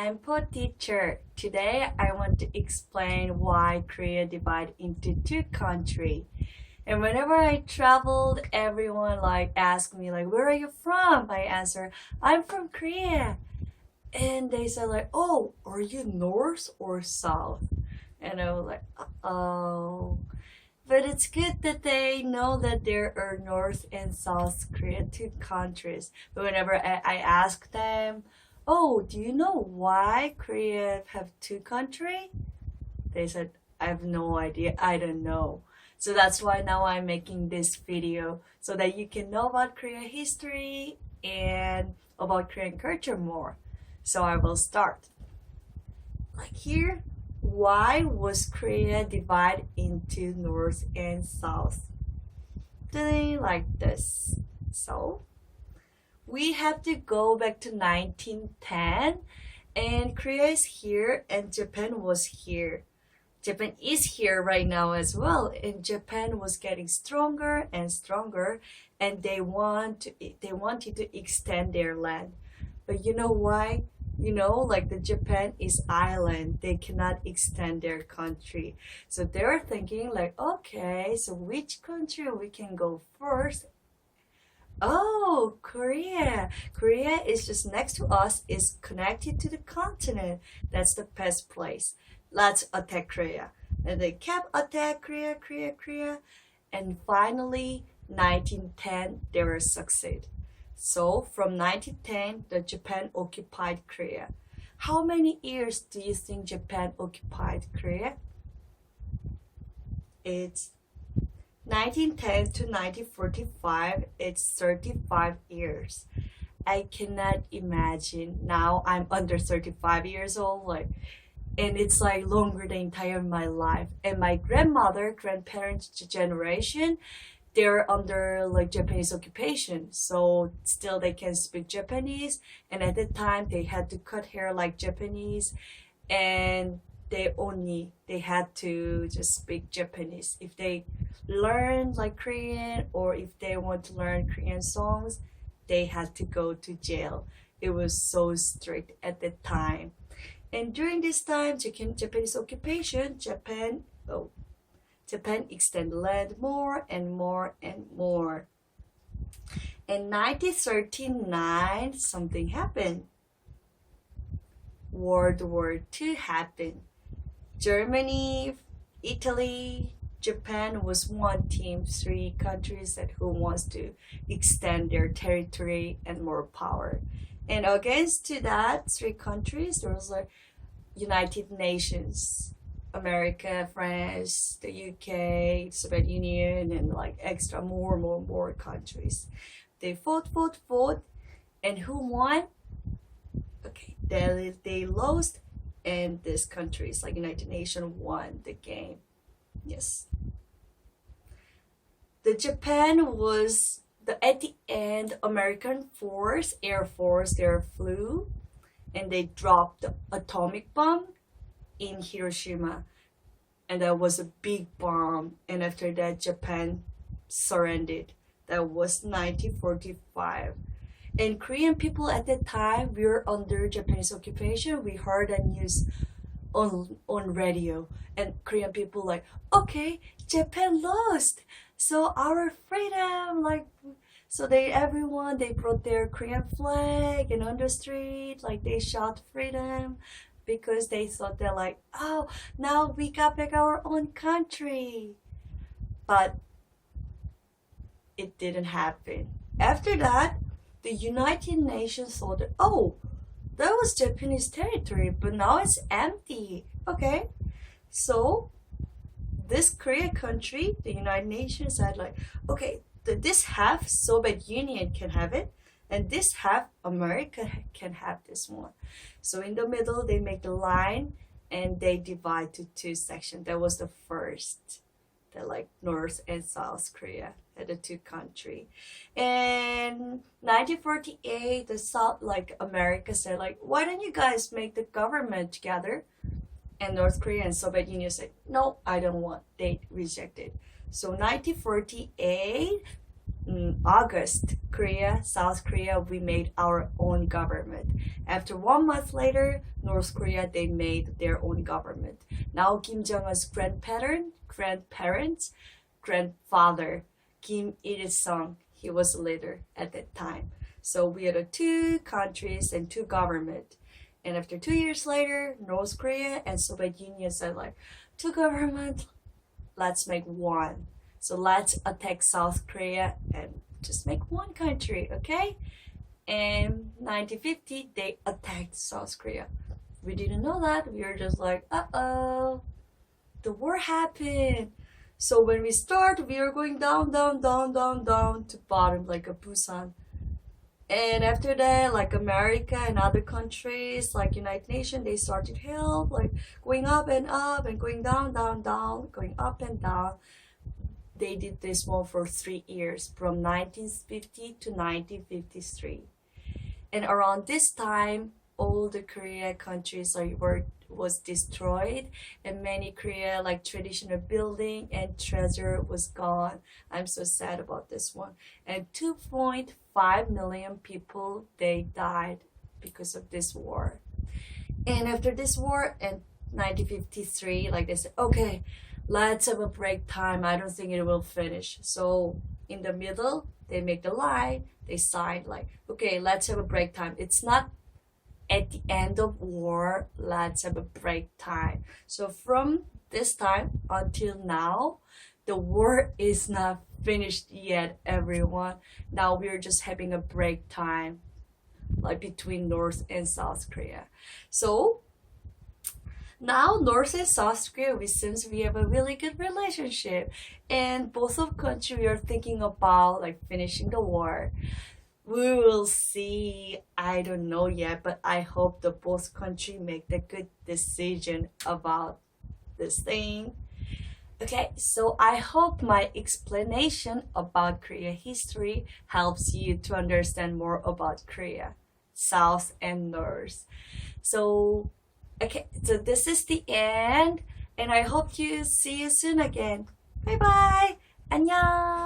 I'm Po Teacher. Today I want to explain why Korea divided into two countries. And whenever I traveled, everyone asked me where are you from? I answer, I'm from Korea. And they said oh, are you north or south? And I was like, oh. But it's good that they know that there are North and South Korea, two countries. But whenever I ask them, oh, do you know why Korea have two countries? They said, I have no idea. I don't know. So that's why now I'm making this video so that you can know about Korean history and about Korean culture more. So I will start. Here, why was Korea divided into North and South? Something like this. So we have to go back to 1910, and Korea is here and Japan was here. Japan is here right now as well, and Japan was getting stronger and stronger, and they wanted to extend their land. But you know why? The Japan is island, they cannot extend their country. So they're thinking okay, so which country we can go first? Oh, Korea. Korea is just next to us, is connected to the continent. That's the best place. Let's attack Korea. And they kept attack Korea. And finally, 1910, they were succeed. So from 1910, the Japan occupied Korea. How many years do you think Japan occupied Korea? It's 1910 to 1945. It's 35 years. I cannot imagine. Now I'm under 35 years old, and it's longer the entire my life. And my grandparents generation, they're under Japanese occupation, so still they can speak Japanese. And at the time they had to cut hair like Japanese, and they had to just speak Japanese. If they learn Korean, or if they want to learn Korean songs, they had to go to jail. It was so strict at the time. And during this time, Japanese occupation, Japan extended land more and more and more. In 1939, something happened. World War II happened. Germany, Italy, Japan was one team, three countries who wants to extend their territory and more power. And against to that three countries, there was United Nations. America, France, the UK, Soviet Union, and extra more countries. They fought, and who won? Okay, they lost, and this countries United Nations won the game. Yes. The Japan was at the end, American Air Force, they flew, and they dropped the atomic bomb in Hiroshima, and that was a big bomb. And after that, Japan surrendered. That was 1945. And Korean people at that time, we were under Japanese occupation. We heard the news on radio, and Korean people okay, Japan lost, so our freedom, so they brought their Korean flag, and on the street they shout freedom, because they thought they're oh, now we got back our own country. But it didn't happen. After that, the United Nations thought that, oh, that was Japanese territory, but now it's empty. Okay, so this Korea country, the United Nations said okay, this half Soviet Union can have it, and this half America can have this one. So in the middle, they make the line, and they divide to two sections. That was the first, the North and South Korea, the two country. And 1948, the South, America said why don't you guys make the government together? And North Korea and Soviet Union said, no, I don't want. They rejected. So 1948, August, South Korea, we made our own government. After 1 month later, North Korea, they made their own government. Now Kim Jong-un's grandfather, Kim Il-sung, he was a leader at that time. So we had two countries and two government. And after 2 years later, North Korea and Soviet Union said like, two government, let's make one. So let's attack South Korea and just make one country, okay? And 1950, they attacked South Korea. We didn't know that. We were just like, uh-oh, the war happened. So when we start, we are going down, down, down, down, down to bottom like a Busan. And after that, like America and other countries, like United Nations, they started help, like going up and going down, down, down, going up and down. They did this one for 3 years, from 1950 to 1953. And around this time, all the Korea countries was destroyed, and many Korea like traditional building and treasure was gone. I'm so sad about this one. And 2.5 million people, they died because of this war. And after this war in 1953, like they said, okay, let's have a break time. I don't think it will finish. So in the middle, they make the line. They sign like, okay, let's have a break time. It's not at the end of war, let's have a break time. So from this time until now, the war is not finished yet, everyone. Now we're just having a break time, like between North and South Korea. So now North and South Korea, since we have a really good relationship, and both of country we are thinking about like finishing the war. We will see. I don't know yet, but I hope the both country make the good decision about this thing. Okay, so I hope my explanation about Korea history helps you to understand more about Korea, South and North. So, okay, so this is the end, and I hope you see you soon again. Bye bye. 안녕.